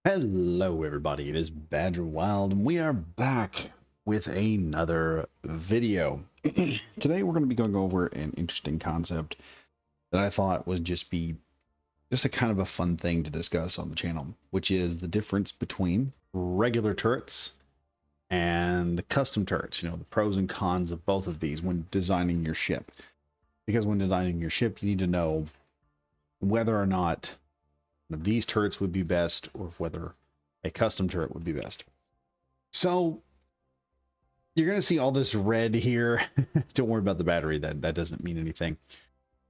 Hello, everybody. It is Badger Wild, and we are back with another video. Today, we're going to be going over an interesting concept that I thought would just be a kind of a fun thing to discuss on the channel, which is the difference between regular turrets and the custom turrets. You know, the pros and cons of both of these when designing your ship. Because when designing your ship, you need to know whether or not these turrets would be best or whether a custom turret would be best. So you're going to see all this red here. Don't worry about the battery. That doesn't mean anything.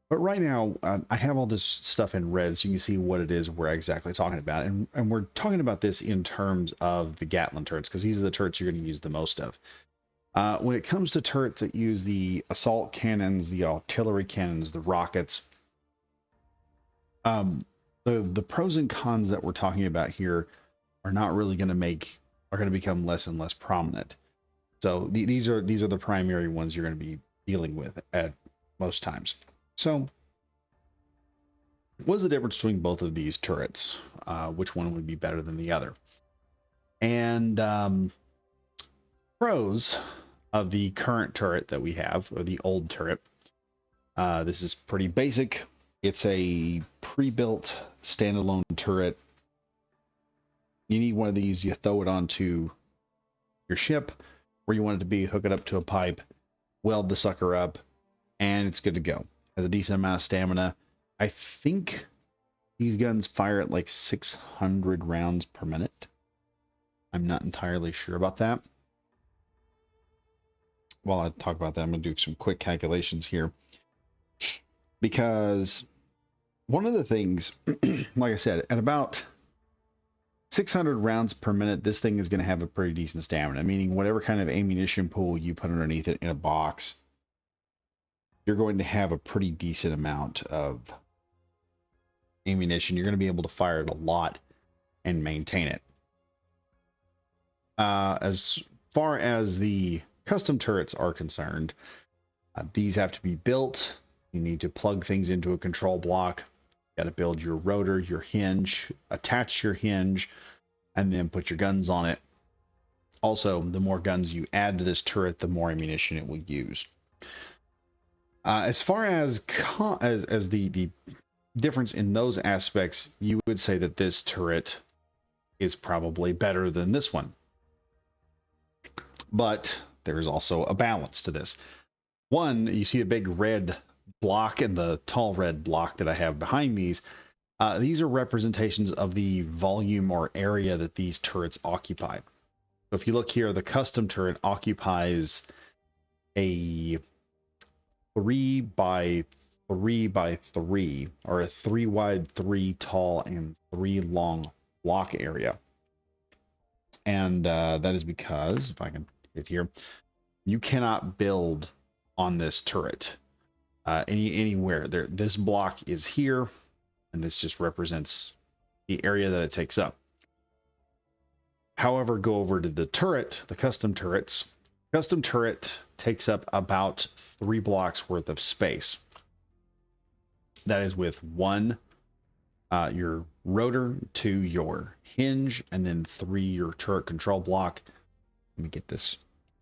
But right now, I have all this stuff in red, so you can see what it is we're exactly talking about. And we're talking about this in terms of the Gatling turrets, because these are the turrets you're going to use the most of. When it comes to turrets that use the assault cannons, the artillery cannons, the rockets, the pros and cons that we're talking about here are not really going to become less and less prominent. So these are the primary ones you're going to be dealing with at most times. So what's the difference between both of these turrets? Which one would be better than the other? And pros of the current turret that we have, or the old turret. This is pretty basic. It's a pre-built standalone turret. You need one of these. You throw it onto your ship where you want it to be, hook it up to a pipe, weld the sucker up, and it's good to go. Has a decent amount of stamina. I think these guns fire at like 600 rounds per minute. I'm not entirely sure about that. While I talk about that, I'm going to do some quick calculations here. Because one of the things, like I said, at about 600 rounds per minute, this thing is going to have a pretty decent stamina, meaning whatever kind of ammunition pool you put underneath it in a box, you're going to have a pretty decent amount of ammunition. You're going to be able to fire it a lot and maintain it. As far as the custom turrets are concerned, these have to be built. You need to plug things into a control block. You got to build your rotor, your hinge, attach your hinge, and then put your guns on it. Also, the more guns you add to this turret, the more ammunition it will use. As far as the difference in those aspects, you would say that this turret is probably better than this one. But there is also a balance to this. One, you see a big red block and the tall red block that I have behind these. These are representations of the volume or area that these turrets occupy. So if you look here, the custom turret occupies a 3 by 3 by 3, or a 3 wide, 3 tall, and 3 long block area. And that is because, if I can hit here, you cannot build on this turret anywhere. This block is here, and this just represents the area that it takes up. However, go over to the turret, the custom turrets. Custom turret takes up about 3 blocks worth of space. That is with 1, your rotor, 2, your hinge, and then 3, your turret control block. Let me get this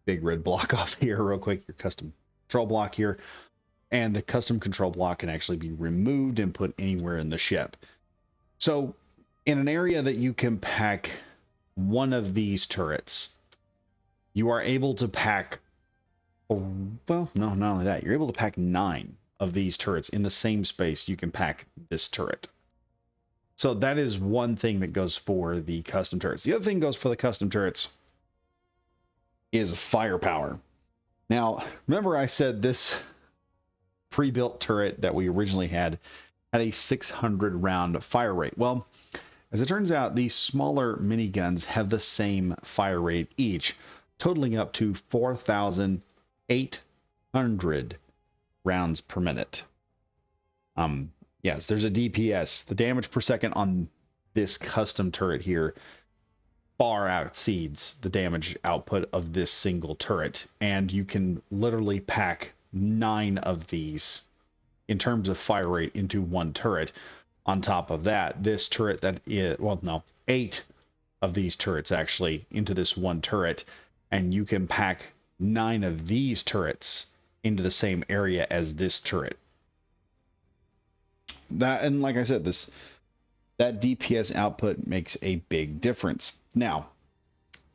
big red block off here real quick. Your custom control block here. And the custom control block can actually be removed and put anywhere in the ship. So in an area that you can pack one of these turrets, you are able to pack, well, no, not only that, you're able to pack 9 of these turrets in the same space you can pack this turret. So that is one thing that goes for the custom turrets. The other thing goes for the custom turrets is firepower. Now, remember I said this pre-built turret that we originally had a 600 round fire rate. Well, as it turns out, these smaller miniguns have the same fire rate each, totaling up to 4,800 rounds per minute. Yes, there's a DPS. The damage per second on this custom turret here far exceeds the damage output of this single turret, and you can literally pack 9 of these in terms of fire rate into one turret. On top of that, this turret that is, well, no, 8 of these turrets actually into this one turret, and you can pack 9 of these turrets into the same area as this turret. That, and like I said, that DPS output makes a big difference. Now,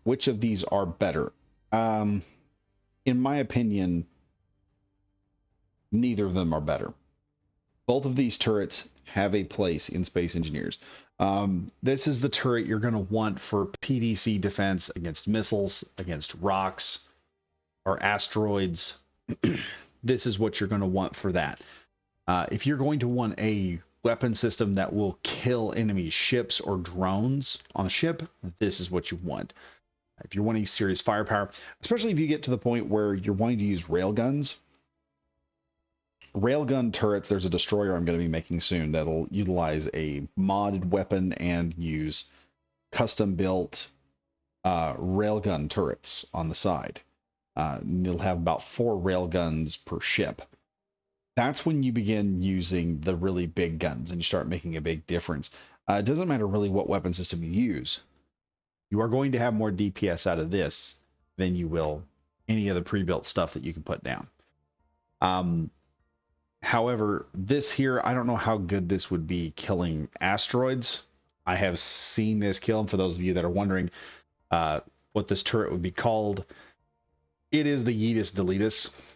which of these are better? In my opinion, neither of them are better. Both of these turrets have a place in Space Engineers. This is the turret you're going to want for PDC defense against missiles, against rocks, or asteroids. This is what you're going to want for that. If you're going to want a weapon system that will kill enemy ships or drones on a ship, this is what you want. If you're wanting serious firepower, especially if you get to the point where you're wanting to use railguns, railgun turrets, there's a destroyer I'm going to be making soon that'll utilize a modded weapon and use custom built railgun turrets on the side. You'll have about 4 railguns per ship. That's when you begin using the really big guns and you start making a big difference. It doesn't matter really what weapon system you use. You are going to have more DPS out of this than you will any of the pre-built stuff that you can put down. However, this here, I don't know how good this would be killing asteroids. I have seen this kill, and for those of you that are wondering what this turret would be called, it is the Yeetus Deletus.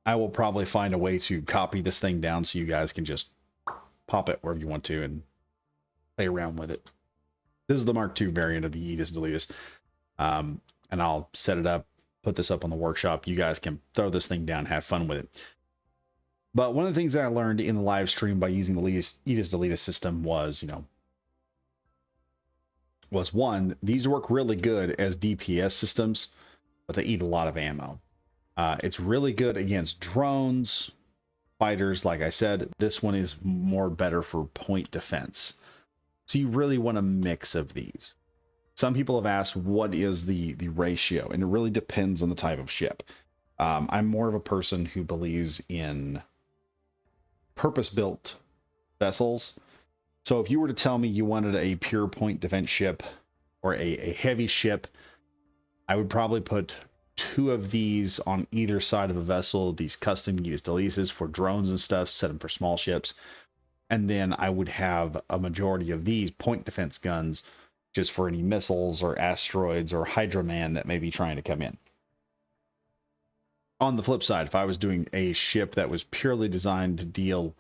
I will probably find a way to copy this thing down so you guys can just pop it wherever you want to and play around with it. This is the Mark II variant of the Yeetus Deletus. And I'll set it up, put this up on the workshop. You guys can throw this thing down, have fun with it. But one of the things that I learned in the live stream by using the Yeetus Deletus system was, one, these work really good as DPS systems, but they eat a lot of ammo. It's really good against drones, fighters. Like I said, this one is more better for point defense. So you really want a mix of these. Some people have asked, what is the ratio? And it really depends on the type of ship. I'm more of a person who believes in purpose-built vessels. So if you were to tell me you wanted a pure point defense ship or a heavy ship, I would probably put 2 of these on either side of a vessel, these custom Yeetus Deletus for drones and stuff, set them for small ships. And then I would have a majority of these point defense guns just for any missiles or asteroids or Hydra Man that may be trying to come in. On the flip side, if I was doing a ship that was purely designed to deal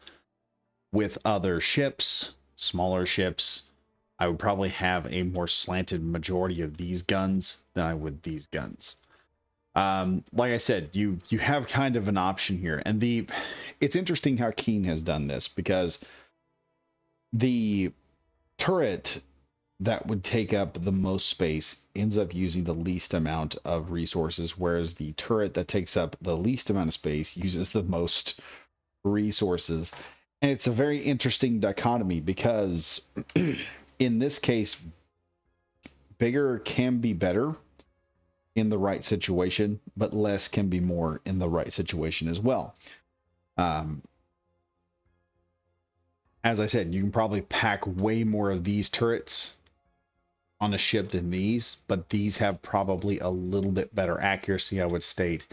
with other ships, smaller ships, I would probably have a more slanted majority of these guns than I would these guns. Like I said, you have kind of an option here, and it's interesting how Keen has done this, because the turret that would take up the most space ends up using the least amount of resources, whereas the turret that takes up the least amount of space uses the most resources. And it's a very interesting dichotomy, because in this case, bigger can be better in the right situation, but less can be more in the right situation as well. As I said, you can probably pack way more of these turrets on a ship than these, but these have probably a little bit better accuracy, I would state,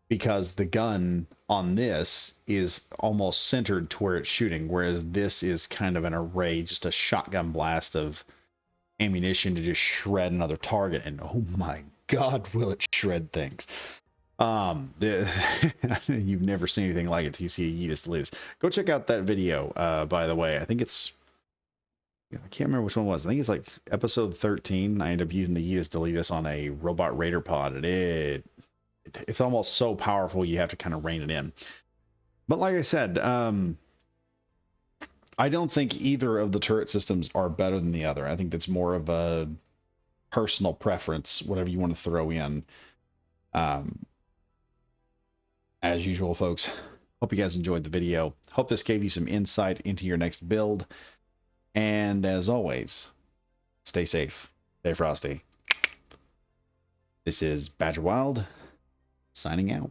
because the gun on this is almost centered to where it's shooting, whereas this is kind of an array, just a shotgun blast of ammunition to just shred another target, and oh my god, will it shred things. You've never seen anything like it till you see a Yeetus Deletus. Go check out that video, by the way. I think it's, I can't remember which one it was. I think it's like episode 13. I ended up using the Yeetus Deletus on a robot raider pod, and it's almost so powerful you have to kind of rein it in. But like I said, I don't think either of the turret systems are better than the other. I think that's more of a personal preference, whatever you want to throw in. As usual, folks, hope you guys enjoyed the video. Hope this gave you some insight into your next build. And as always, stay safe, stay frosty. This is Badger Wild, signing out.